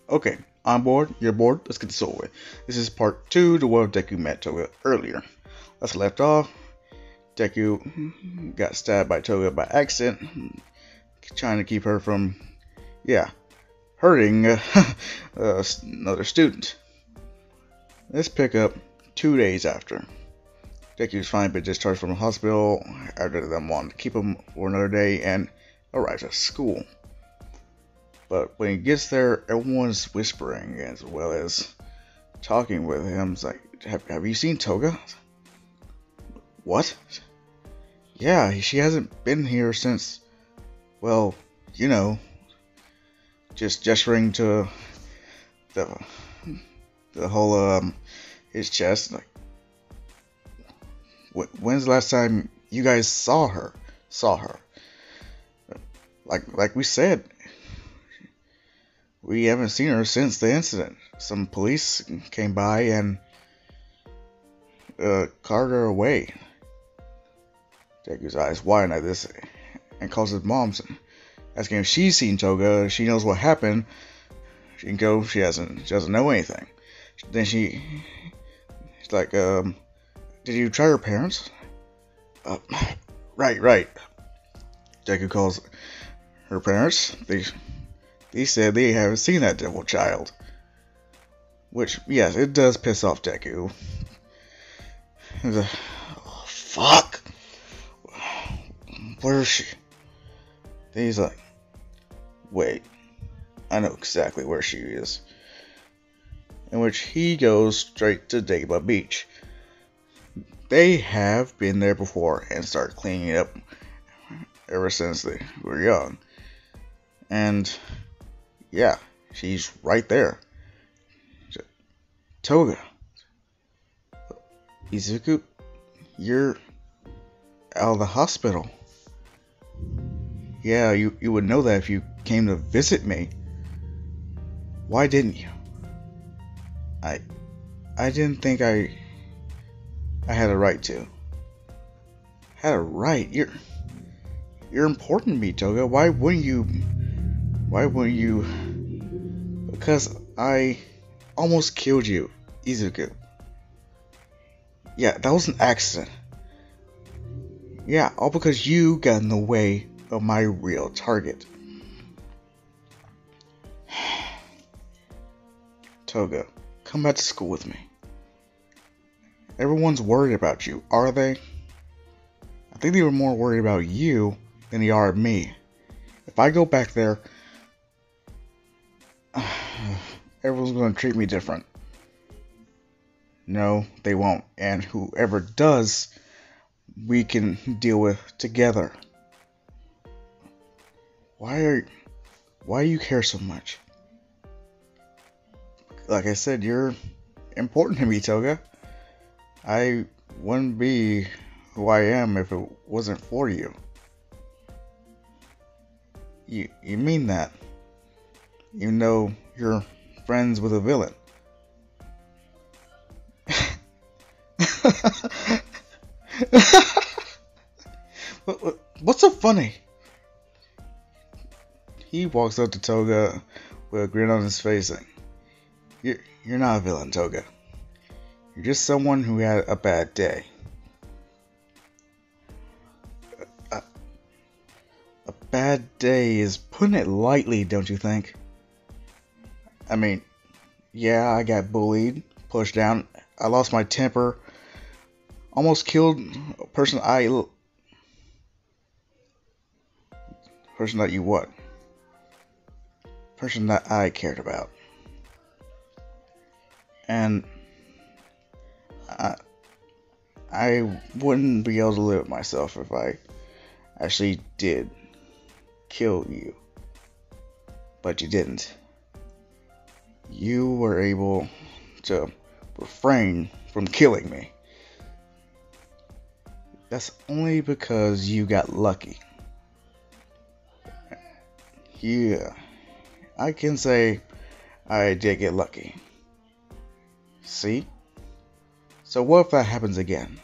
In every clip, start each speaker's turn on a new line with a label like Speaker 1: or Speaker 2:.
Speaker 1: Okay, on board, you're bored, let's get this over with. This is part 2 to where Deku met Toga earlier. Let's left off. Deku got stabbed by Toga by accident, trying to keep her from, hurting another student. Let's pick up 2 days after. Deku's finally been discharged from the hospital after them wanting to keep him for another day and arrives at school. But when he gets there, everyone's whispering as well as talking with him. It's like, have you seen Toga? What? Yeah, she hasn't been here since, well, you know, just gesturing to the whole, his chest. Like, when's the last time you guys saw her? Like we said, we haven't seen her since the incident. Some police came by and carted her away. Deku's eyes widen at this and calls his mom, asking if she's seen Toga. If she knows what happened, she can go. She doesn't know anything. Then she's like, did you try her parents? Right. Deku calls her parents. They said they haven't seen that devil child. Which, yes, it does piss off Deku. He's like, oh, fuck. Where is she? He's like, wait, I know exactly where she is. In which he goes straight to Dagba Beach. They have been there before and start cleaning it up ever since they were young. And yeah, she's right there. Toga. Izuku, you're out of the hospital. Yeah, you would know that if you came to visit me. Why didn't you? I didn't think I had a right to. Had a right? You're important to me, Toga. Why wouldn't you? Because I almost killed you, Izuku. Yeah, that was an accident. Yeah, all because you got in the way of my real target. Toga, come back to school with me. Everyone's worried about you, are they? I think they were more worried about you than they are me. If I go back there, everyone's going to treat me different. No, they won't. And whoever does, we can deal with together. Why do you care so much? Like I said, you're important to me, Toga. I wouldn't be who I am if it wasn't for you. You mean that? Even though you're friends with a villain. What's so funny? He walks up to Toga with a grin on his face saying, You're not a villain, Toga. You're just someone who had a bad day. A bad day is putting it lightly, don't you think? I mean, yeah, I got bullied, pushed down, I lost my temper, almost killed a person that you what? Person that I cared about. And I wouldn't be able to live with myself if I actually did kill you. But you didn't. You were able to refrain from killing me. That's only because you got lucky. Yeah, I can say I did get lucky. See? So what if that happens again?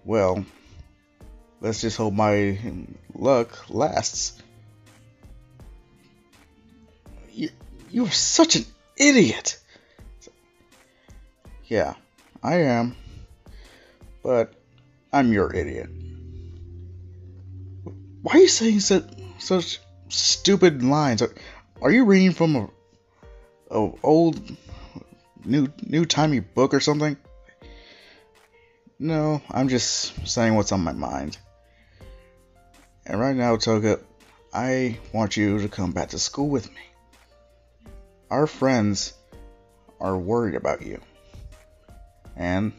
Speaker 1: Well, let's just hope my luck lasts. You're such an idiot. Yeah, I am. But I'm your idiot. Why are you saying such stupid lines? Are you reading from a old new timey book or something? No, I'm just saying what's on my mind. And right now, Toga, I want you to come back to school with me. Our friends are worried about you. And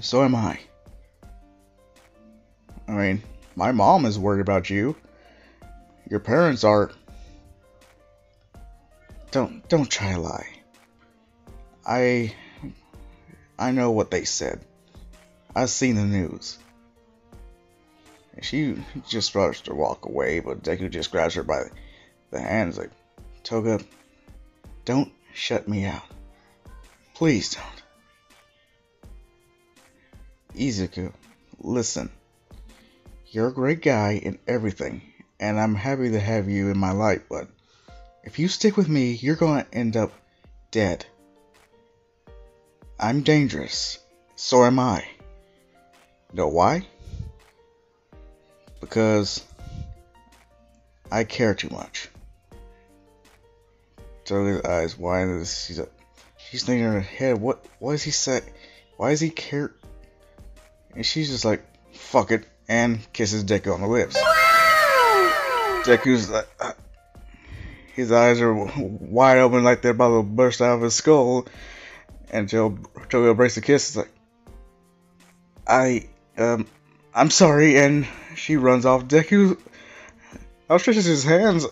Speaker 1: so am I. I mean, my mom is worried about you. Your parents are. Don't try to lie. I know what they said. I've seen the news. She just starts to walk away, but Deku just grabs her by the hands like, Toga, don't shut me out. Please don't. Izuku, listen. You're a great guy and everything, and I'm happy to have you in my life, but if you stick with me, you're going to end up dead. I'm dangerous. So am I. Know why? Because I care too much. Toga's eyes widen. She's thinking in her head, what does he say? Why does he care? And she's just like, fuck it, and kisses Deku on the lips. Deku's like, his eyes are wide open like they're about to burst out of his skull. Until Toga breaks the kiss, it's like, I'm sorry, and she runs off. Deku outstretches his hands.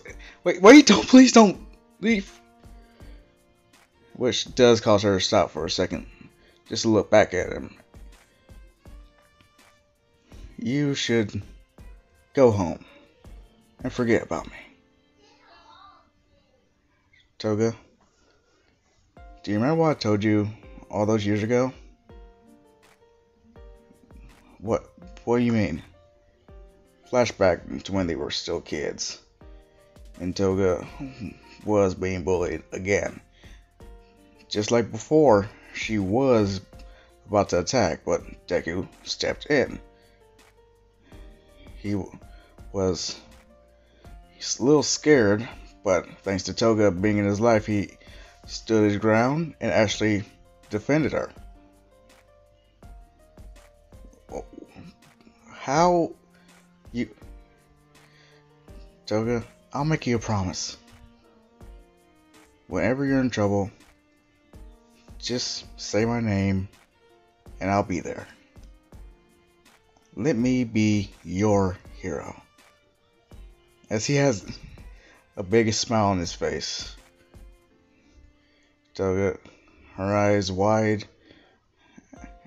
Speaker 1: Wait, please don't leave. Which does cause her to stop for a second, just to look back at him. You should go home and forget about me. Toga, do you remember what I told you all those years ago? What do you mean? Flashback to when they were still kids. And Toga was being bullied again. Just like before, she was about to attack, but Deku stepped in. He's a little scared, but thanks to Toga being in his life, he stood his ground and actually defended her. How you... Toga, I'll make you a promise. Whenever you're in trouble, just say my name and I'll be there. Let me be your hero. As he has a big smile on his face. Toga, her eyes wide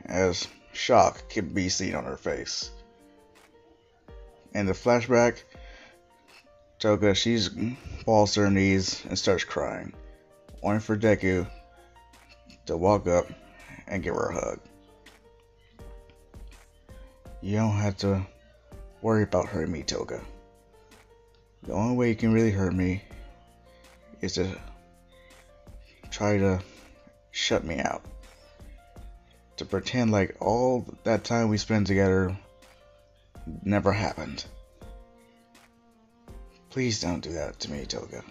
Speaker 1: as shock can be seen on her face. In the flashback, Toga, she falls to her knees and starts crying, waiting for Deku to walk up and give her a hug. You don't have to worry about hurting me, Toga. The only way you can really hurt me is to try to shut me out. To pretend like all that time we spent together never happened. Please don't do that to me, Toga.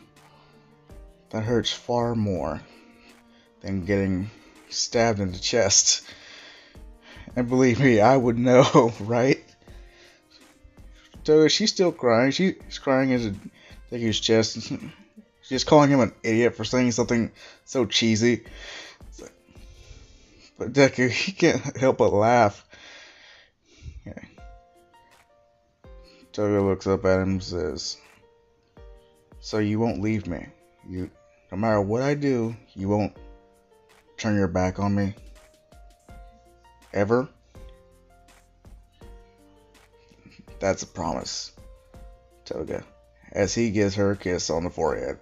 Speaker 1: That hurts far more than getting stabbed in the chest. And believe me, I would know, right? Toga, she's still crying. She's crying into Deku's chest. She's just calling him an idiot for saying something so cheesy. But Deku, he can't help but laugh. Yeah. Toga looks up at him and says, so you won't leave me. No matter what I do, you won't turn your back on me? Ever? That's a promise, Toga, as he gives her a kiss on the forehead,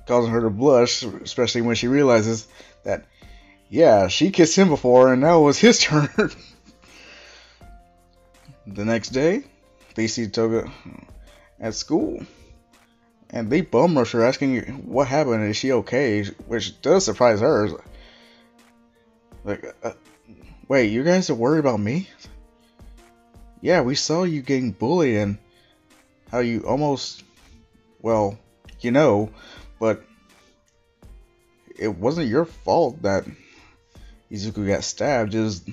Speaker 1: causing her to blush, especially when she realizes that, yeah, she kissed him before and now it was his turn. The next day, they see Toga at school, and they bum rush her asking what happened, is she okay, which does surprise her. Like, wait, you guys are worried about me? Yeah, we saw you getting bullied and how you almost, well, but it wasn't your fault that Izuku got stabbed, just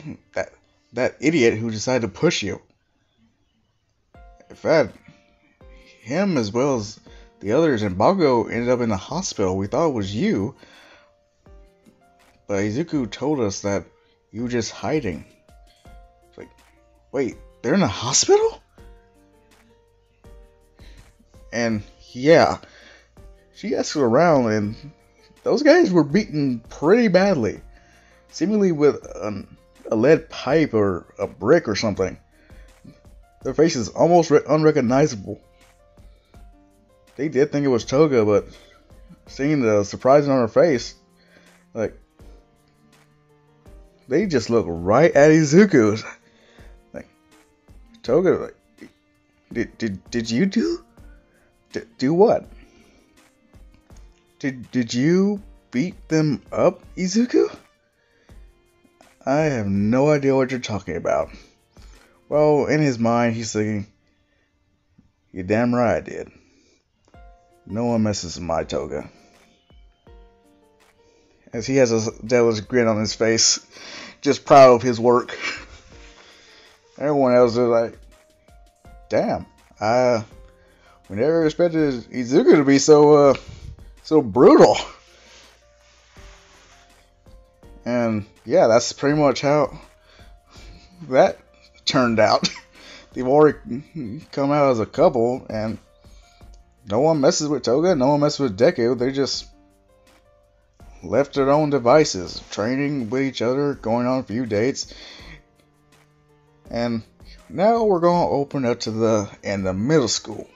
Speaker 1: that idiot who decided to push you. In fact, him as well as the others and Bago ended up in the hospital. We thought it was you, but Izuku told us that you were just hiding. It's like, wait, they're in the hospital? And yeah, she asked around, and those guys were beaten pretty badly, seemingly with a lead pipe or a brick or something. Their faces almost unrecognizable. They did think it was Toga, but seeing the surprise on her face, like, they just look right at Izuku. Like, Toga, like, did you do what? Did you beat them up, Izuku? I have no idea what you're talking about. Well, in his mind, he's thinking, you're damn right I did. No one messes with my Toga. As he has a devilish grin on his face, just proud of his work. Everyone else is like, damn, we never expected Izuku to be so brutal. And yeah, that's pretty much how that turned out. They've already come out as a couple, and no one messes with Toga, no one messes with Deku. They just left their own devices, training with each other, going on a few dates. And now we're going to open up to the end of middle school.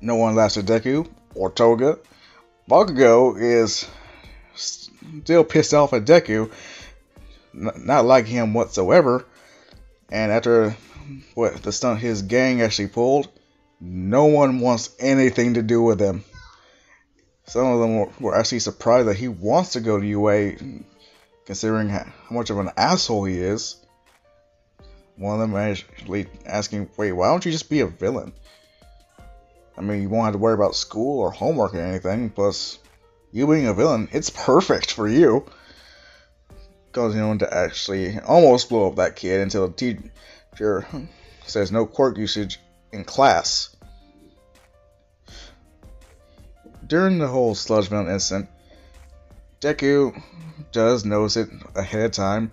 Speaker 1: No one laughs at Deku or Toga. Bakugo is still pissed off at Deku, not liking him whatsoever. And after what the stunt his gang actually pulled, no one wants anything to do with him. Some of them were actually surprised that he wants to go to UA, considering how much of an asshole he is. One of them actually asking, wait, why don't you just be a villain? I mean, you won't have to worry about school or homework or anything, plus you being a villain, it's perfect for you. Causing him to actually almost blow up that kid until the teacher says no quirk usage in class. During the whole sludge mountain incident, Deku does notice it ahead of time,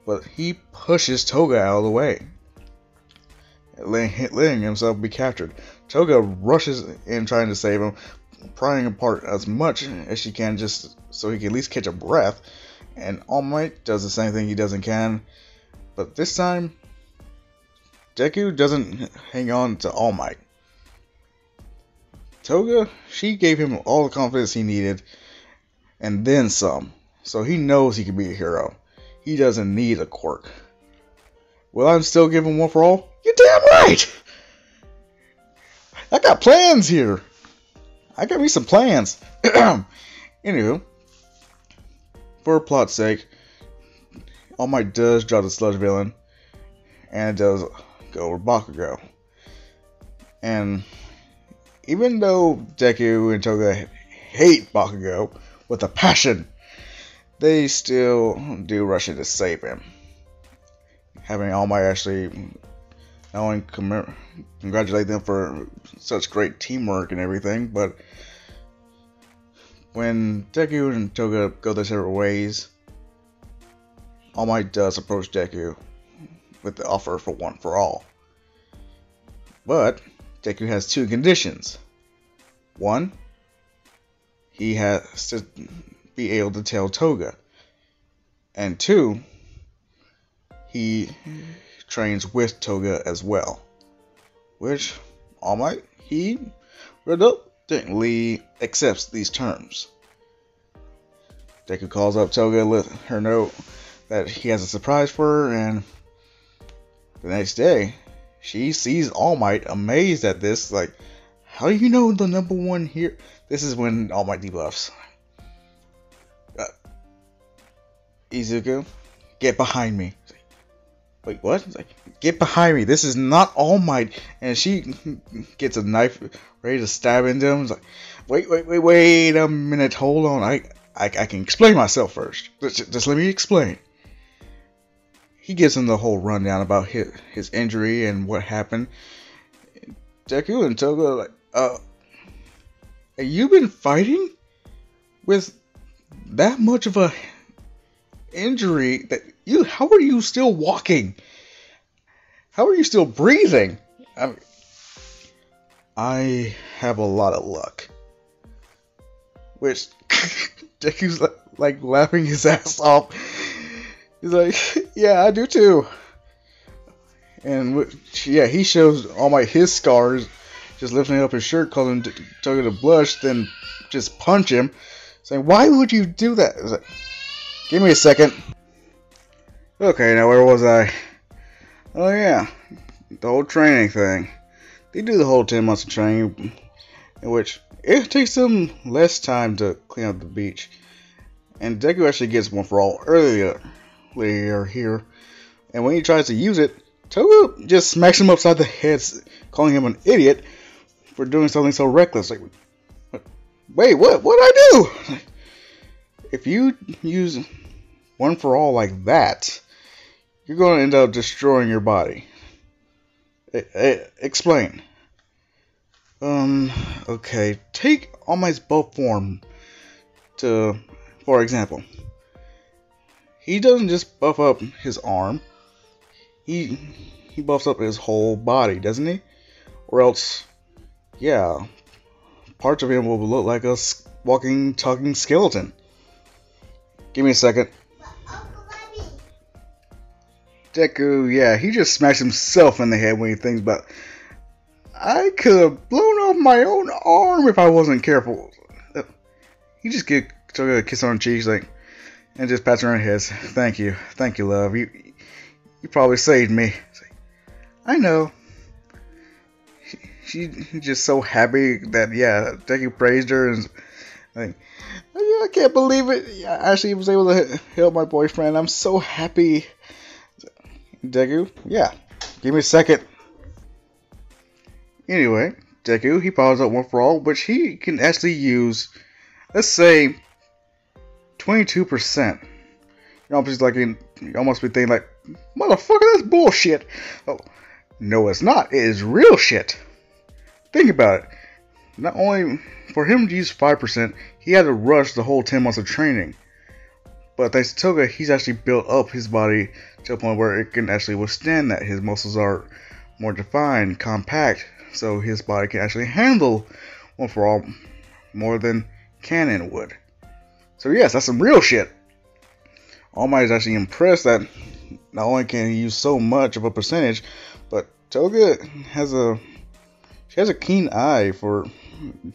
Speaker 1: but he pushes Toga out of the way, letting himself be captured. Toga rushes in trying to save him, prying apart as much as she can just so he can at least catch a breath, and All Might does the same thing he does in Canon, but this time Deku doesn't hang on to All Might. Toga, she gave him all the confidence he needed, and then some, so he knows he can be a hero. He doesn't need a quirk. Will I still give him one for all? You're damn right! I got plans here. I got me some plans. Anywho, for plot's sake, All Might does draw the sludge villain, and it does go over Bakugo. And even though Deku and Toga hate Bakugo with a passion, they still do rush in to save him. Having All Might actually not only congratulate them for such great teamwork and everything, but when Deku and Toga go their separate ways, All Might does approach Deku with the offer for one for all. But Deku has two conditions. One, he has to be able to tell Toga. And two, he trains with Toga as well. Which, All Might, he reluctantly accepts these terms. Deku calls up Toga, let her know that he has a surprise for her, and the next day, she sees All Might amazed at this, like, how do you know the number one here? This is when All Might debuffs. Izuku, get behind me. Wait, what? It's like, get behind me. This is not All Might. And she gets a knife ready to stab into him. It's like, wait a minute. Hold on. I can explain myself first. Just let me explain. He gives him the whole rundown about his injury and what happened. Deku and Toga are like, have you been fighting with that much of a injury that how are you still walking? How are you still breathing? I have a lot of luck. Which Deku's like laughing his ass off. He's like, yeah, I do too. And yeah, he shows All Might his scars, just lifting up his shirt, causing Toga to blush, then just punch him, saying, why would you do that? It's like, give me a second. Okay, now where was I? Oh yeah, the whole training thing. They do the whole 10 months of training, in which it takes them less time to clean up the beach. And Deku actually gets one for all earlier here. And when he tries to use it, Toga just smacks him upside the head, calling him an idiot for doing something so reckless. Like, wait, what'd I do? If you use one for all like that, you're going to end up destroying your body. Explain. Okay, take All Might's buff form for example. He doesn't just buff up his arm. He buffs up his whole body, doesn't he? Or else, yeah, parts of him will look like a walking, talking skeleton. Give me a second. Deku, yeah, he just smashed himself in the head when he thinks about, I could have blown off my own arm if I wasn't careful. He just gives Toga a kiss on the cheeks, like, and just pats her on the head. Thank you, love. You probably saved me. I know. She's just so happy that, yeah, Deku praised her, and like, I can't believe it. I actually was able to help my boyfriend. I'm so happy. Deku, yeah, give me a second. Anyway, Deku, he powers up one for all, which he can actually use, let's say, 22%. You almost be thinking like, motherfucker, that's bullshit. Oh, no, it's not. It is real shit. Think about it. Not only for him to use 5%, he had to rush the whole 10 months of training. But thanks to Toga, he's actually built up his body to a point where it can actually withstand that. His muscles are more defined, compact, so his body can actually handle one for all more than Canon would. So yes, that's some real shit. All Might is actually impressed that not only can he use so much of a percentage, but Toga has a keen eye for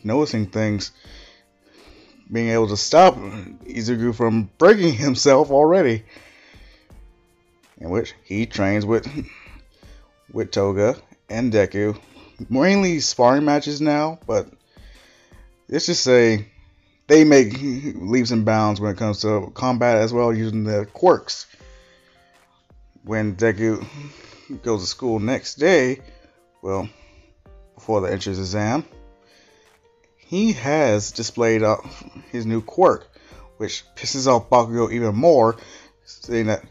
Speaker 1: noticing things, being able to stop Izuku from breaking himself already. In which he trains with Toga and Deku, mainly sparring matches now, but let's just say they make leaps and bounds when it comes to combat as well, using the quirks. When Deku goes to school next day, well, before the entrance exam, he has displayed his new quirk, which pisses off Bakugo even more, saying that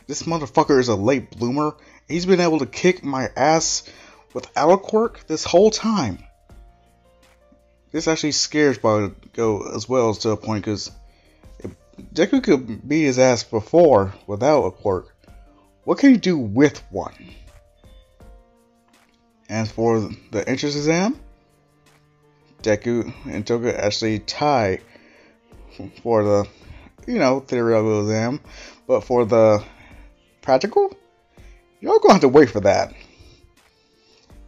Speaker 1: this motherfucker is a late bloomer. He's been able to kick my ass without a quirk this whole time. This actually scares Bakugo as well to a point, because if Deku could beat his ass before without a quirk, what can he do with one? As for the entrance exam, Deku and Toga actually tie for the, theoretical exam, but for the practical, y'all gonna have to wait for that.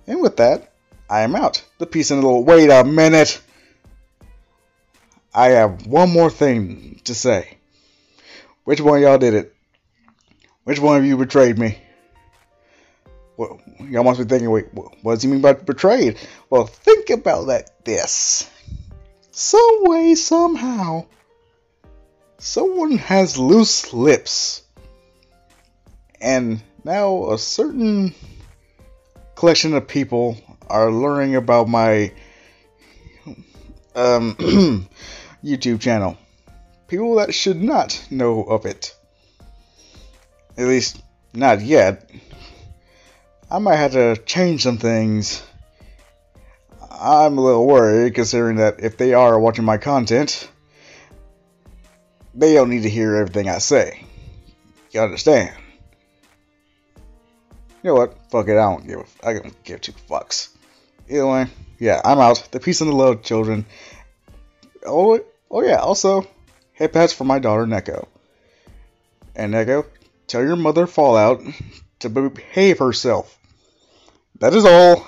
Speaker 1: And with that, I am out. The peace and little. Wait a minute. I have one more thing to say. Which one of y'all did it? Which one of you betrayed me? Well, y'all must be thinking, wait, what does he mean by betrayed? Well, think about that this. Some way, somehow, someone has loose lips. And now a certain collection of people are learning about my YouTube channel. People that should not know of it. At least, not yet. I might have to change some things. I'm a little worried, considering that if they are watching my content, they don't need to hear everything I say. You understand? You know what? Fuck it, I don't give two fucks. Either way, yeah, I'm out. The peace and the love, children. Oh yeah, also, head patch for my daughter, Neko. And Neko, tell your mother Fallout to behave herself. That is all.